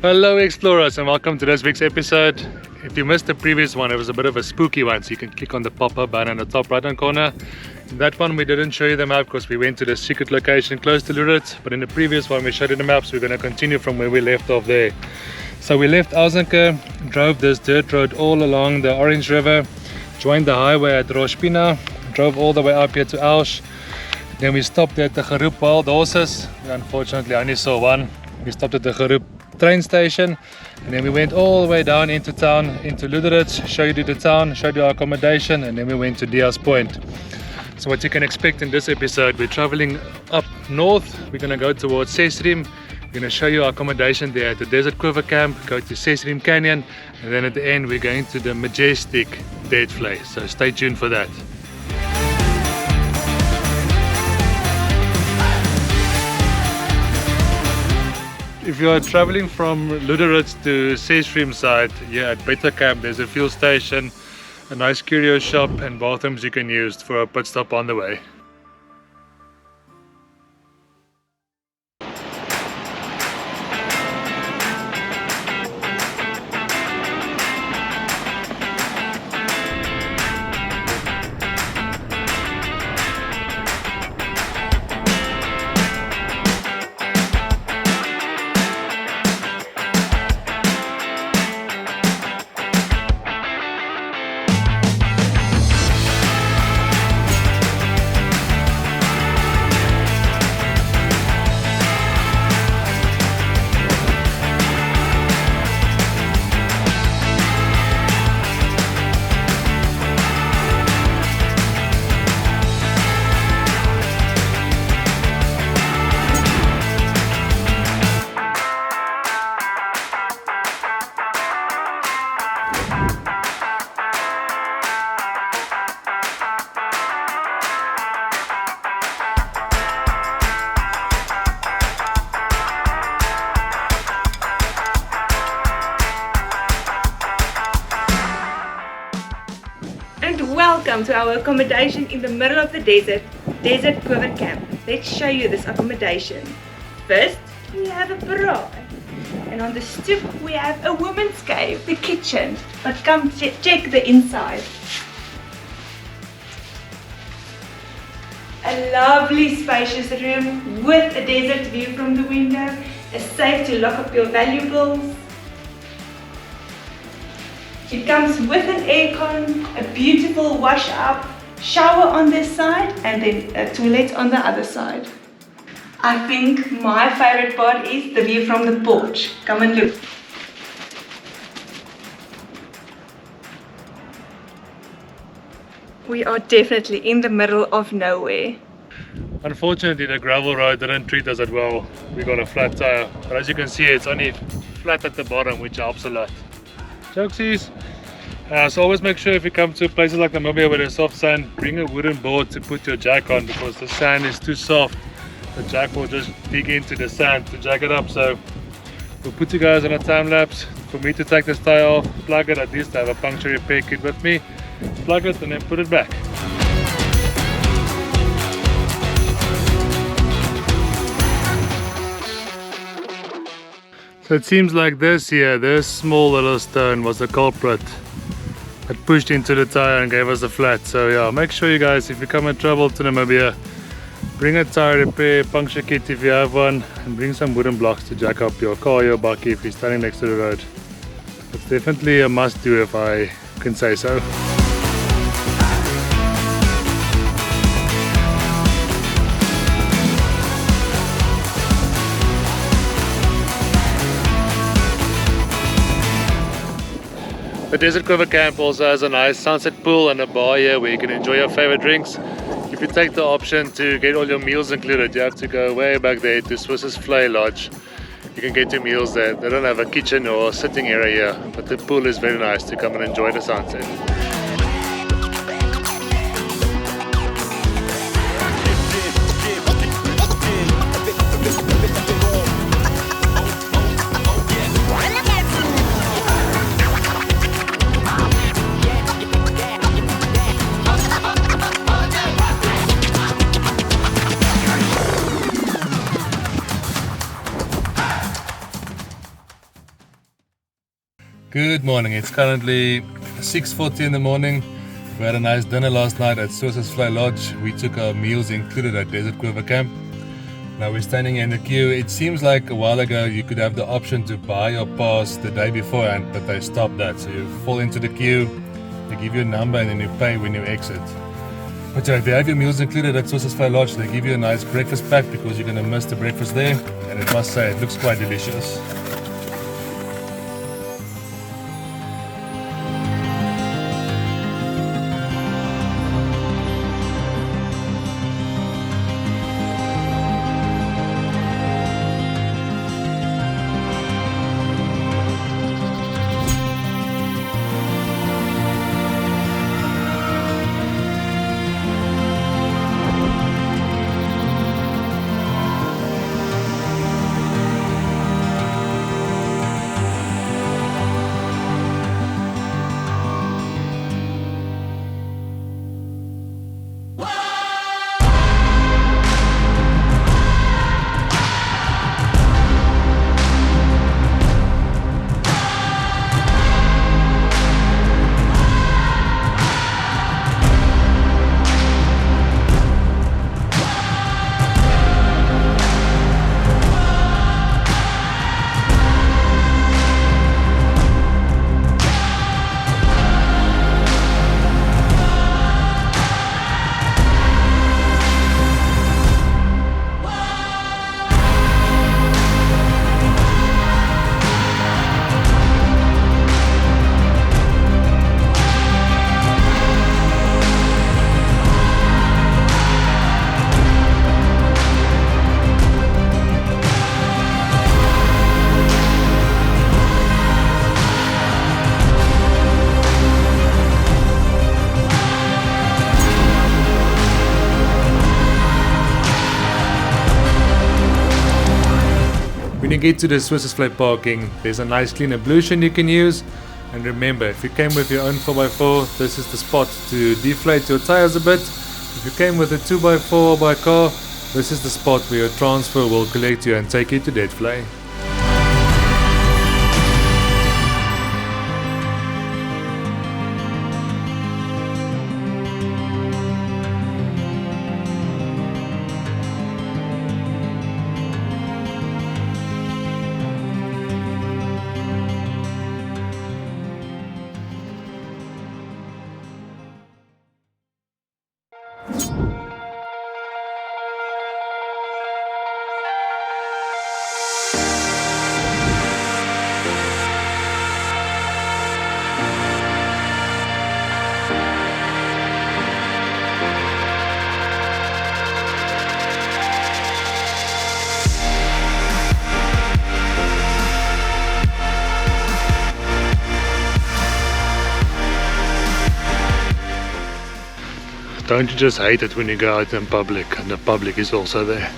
Hello explorers and welcome to this week's episode. If you missed the previous one, it was a bit of a spooky one, so you can click on the pop-up button in the top right hand corner. In that one we didn't show you the map because we went to the secret location close to Lurit, but in the previous one we showed you the map, so we're going to continue from where we left off there. So we left Alzenke, drove this dirt road all along the Orange River, joined the highway at Rospina, drove all the way up here to Alsh. Then we stopped at the Geroep Wild Horses. Unfortunately I only saw one. We stopped at the Geroep train station, and then we went all the way down into town, into Luderitz, showed you the town, showed you our accommodation, and then we went to Diaz Point. So what you can expect in this episode, we're traveling up north, we're going to go towards Sesriem, we're going to show you our accommodation there at the Desert Quiver camp, go to Sesriem Canyon, and then at the end we're going to the majestic Deadvlei, so stay tuned for that. If you are traveling from Luderitz to Sesriem side, yeah, at Beta Camp there's a fuel station, a nice curio shop and bathrooms you can use for a pit stop on the way. Welcome to our accommodation in the middle of the desert, Desert Quiver Camp. Let's show you this accommodation. First, we have a barrage, and on the stoop we have a woman's cave, the kitchen. But come check the inside. A lovely spacious room with a desert view from the window, a safe to lock up your valuables. It comes with an aircon, a beautiful wash up, shower on this side, and then a toilet on the other side. I think my favorite part is the view from the porch. Come and look. We are definitely in the middle of nowhere. Unfortunately the gravel road didn't treat us that well. We got a flat tire, but as you can see it's only flat at the bottom, which helps a lot. Jokesies. So always make sure if you come to places like Namibia with a soft sand, bring a wooden board to put your jack on, because the sand is too soft. The jack will just dig into the sand to jack it up. So we'll put you guys on a time lapse for me to take this tire off, plug it. At least I have a puncture repair kit with me, plug it and then put it back. So it seems like this here, this small little stone was the culprit that pushed into the tire and gave us a flat. So yeah, make sure you guys, if you come and travel to Namibia, bring a tire repair, puncture kit if you have one, and bring some wooden blocks to jack up your car or your bakkie if you're standing next to the road. It's definitely a must do if I can say so. The Desert Quiver Camp also has a nice sunset pool and a bar here where you can enjoy your favorite drinks. If you take the option to get all your meals included, you have to go way back there to Sossusvlei Lodge. You can get your meals there. They don't have a kitchen or sitting area here, but the pool is very nice to come and enjoy the sunset. Good morning. It's currently 6:40 in the morning. We had a nice dinner last night at Sossusvlei Lodge. We took our meals included at Desert Quiver Camp. Now we're standing in the queue. It seems like a while ago you could have the option to buy your pass the day beforehand, but they stopped that. So you fall into the queue, they give you a number and then you pay when you exit. But yeah, if you have your meals included at Sossusvlei Lodge, they give you a nice breakfast pack because you're going to miss the breakfast there. And it must say, it looks quite delicious. When you get to the Sossusvlei parking, there's a nice clean ablution you can use. And remember, if you came with your own 4x4, this is the spot to deflate your tires a bit. If you came with a 2x4 or by car, this is the spot where your transfer will collect you and take you to Deadvlei. Don't you just hate it when you go out in public and the public is also there?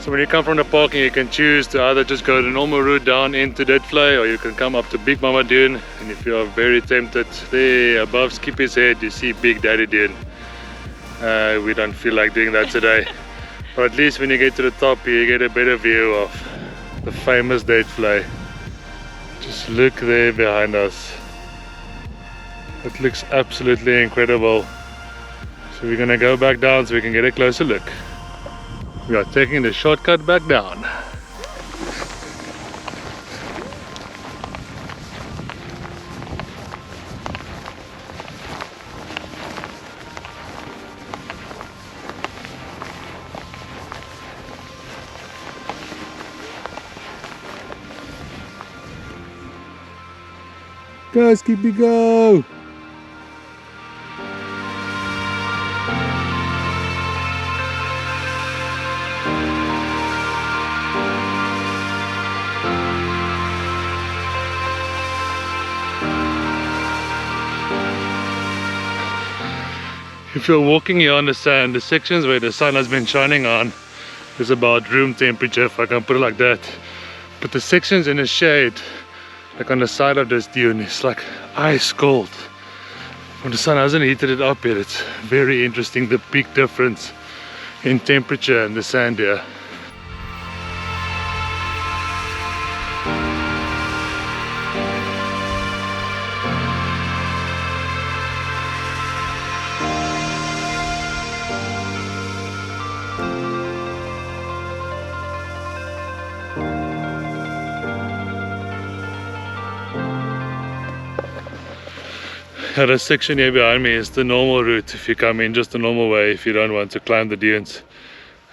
So when you come from the parking, you can choose to either just go the normal route down into Deadvlei, or you can come up to Big Mama Dune. And if you are very tempted, there above Skippy's head you see Big Daddy Dune. We don't feel like doing that today, but at least when you get to the top you get a better view of the famous Deadvlei. Just look there behind us. It looks absolutely incredible. So we're gonna go back down so we can get a closer look. We are taking the shortcut back down. Go, Skippy, go! If you're walking here on the sand, the sections where the sun has been shining on, is about room temperature, if I can put it like that. But the sections in the shade, like on the side of this dune, is like ice cold. When the sun hasn't heated it up yet, it's very interesting, the big difference in temperature and the sand here. This section here behind me is the normal route if you come in just the normal way, if you don't want to climb the dunes.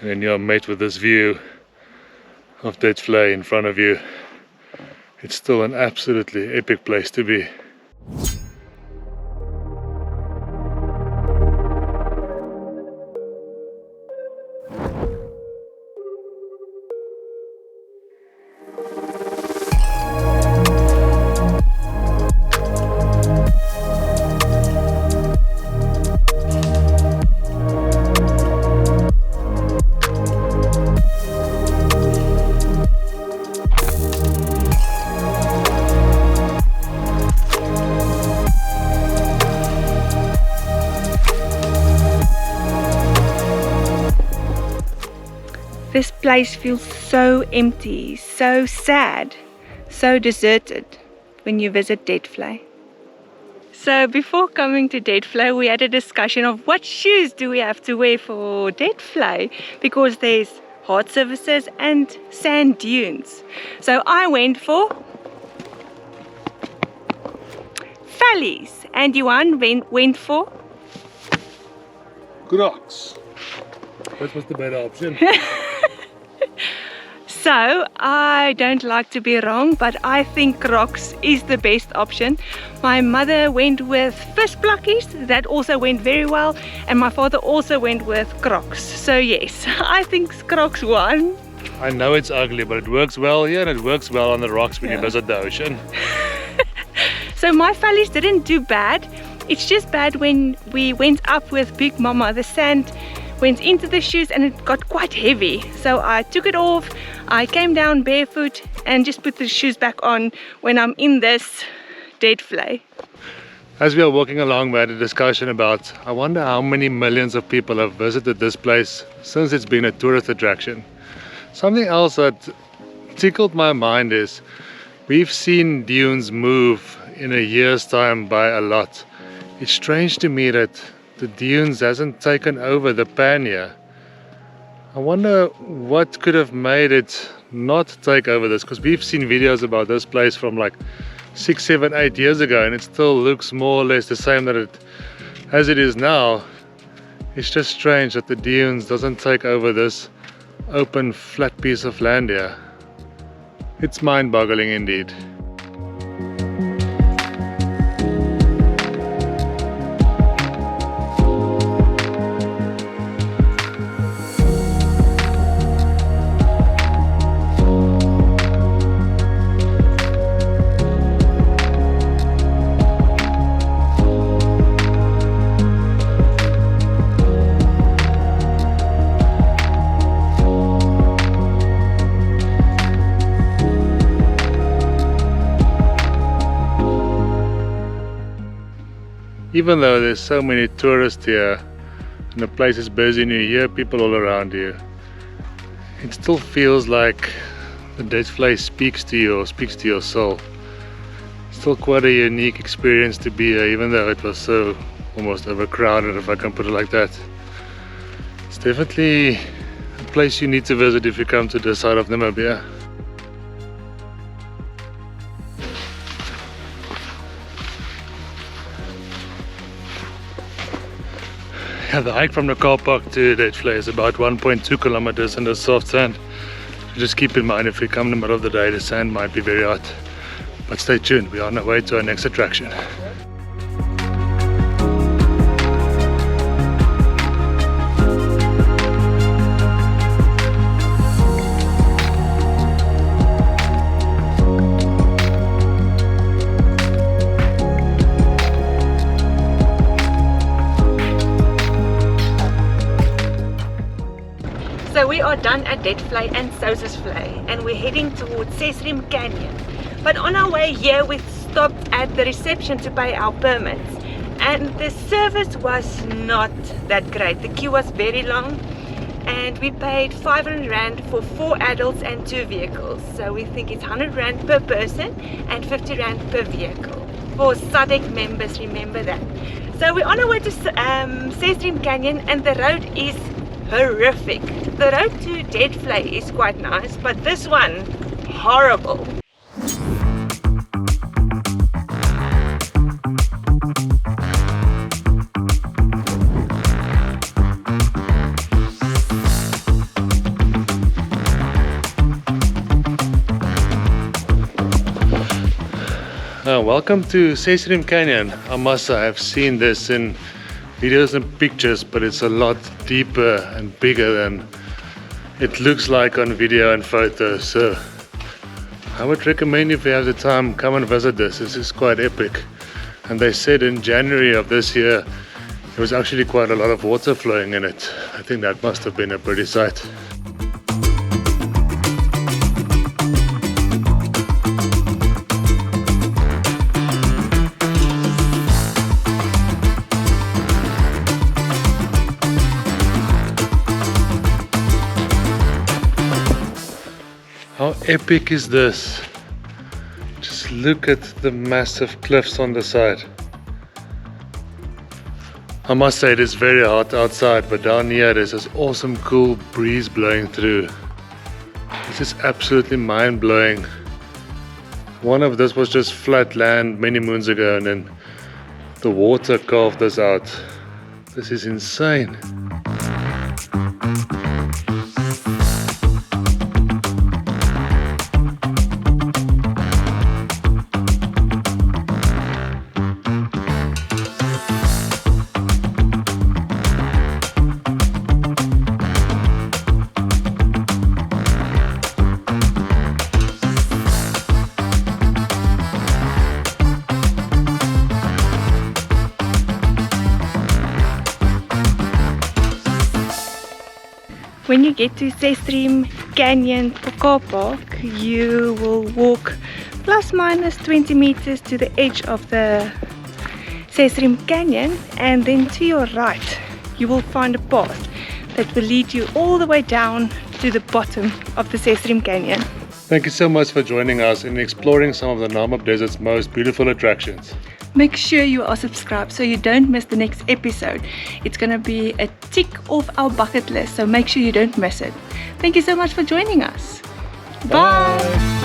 And then you're met with this view of Deadvlei in front of you. It's still an absolutely epic place to be. This place feels so empty, so sad, so deserted when you visit Deadvlei. So before coming to Deadvlei, we had a discussion of what shoes do we have to wear for Deadvlei, because there's hard surfaces and sand dunes. So I went for Fallies, and Johan went for Crocs. That was the better option. So, I don't like to be wrong, but I think Crocs is the best option. My mother went with fish blockies, that also went very well, and my father also went with Crocs. So yes, I think Crocs won. I know it's ugly, but it works well here and it works well on the rocks when you visit the ocean. So my Fallies didn't do bad. It's just bad when we went up with Big Mama. The sand went into the shoes and it got quite heavy. So I took it off, I came down barefoot and just put the shoes back on when I'm in this Deadvlei. As we are walking along, we had a discussion about, I wonder how many millions of people have visited this place since it's been a tourist attraction. Something else that tickled my mind is, we've seen dunes move in a year's time by a lot. It's strange to me that the dunes hasn't taken over the pan here. I wonder what could have made it not take over this, because we've seen videos about this place from like 6, 7, 8 years ago and it still looks more or less the same as it is now. It's just strange that the dunes doesn't take over this open flat piece of land here. It's mind-boggling indeed. Even though there's so many tourists here and the place is busy and you hear people all around you, it still feels like the Deadvlei speaks to you or speaks to your soul. It's still quite a unique experience to be here, even though it was so almost overcrowded, if I can put it like that. It's definitely a place you need to visit if you come to this side of Namibia. Yeah, the hike from the car park to Deadvlei is about 1.2 kilometers in the soft sand. So just keep in mind, if you come in the middle of the day, the sand might be very hot. But stay tuned, we are on our way to our next attraction. So we are done at Deadvlei and Sossusvlei and we're heading towards Sesriem Canyon. But on our way here we stopped at the reception to pay our permits. And the service was not that great. The queue was very long and we paid 500 Rand for 4 adults and 2 vehicles. So we think it's 100 Rand per person and 50 Rand per vehicle. For SADC members, remember that. So we're on our way to Sesriem Canyon and the road is horrific. The road to Deadvlei is quite nice, but this one, horrible. Welcome to Sesriem Canyon. I must say I've seen this in videos and pictures, but it's a lot deeper and bigger than it looks like on video and photos. So I would recommend, if you have the time, come and visit this. This is quite epic. And they said in January of this year there was actually quite a lot of water flowing in it. I think that must have been a pretty sight. How epic is this? Just look at the massive cliffs on the side. I must say it is very hot outside, but down here there's this awesome cool breeze blowing through. This is absolutely mind-blowing. One of this was just flat land many moons ago and then the water carved this out. This is insane. When you get to Sesriem Canyon car park, you will walk plus minus 20 meters to the edge of the Sesriem Canyon, and then to your right you will find a path that will lead you all the way down to the bottom of the Sesriem Canyon. Thank you so much for joining us in exploring some of the Namib Desert's most beautiful attractions. Make sure you are subscribed so you don't miss the next episode. It's going to be a tick off our bucket list, so make sure you don't miss it. Thank you so much for joining us. Bye.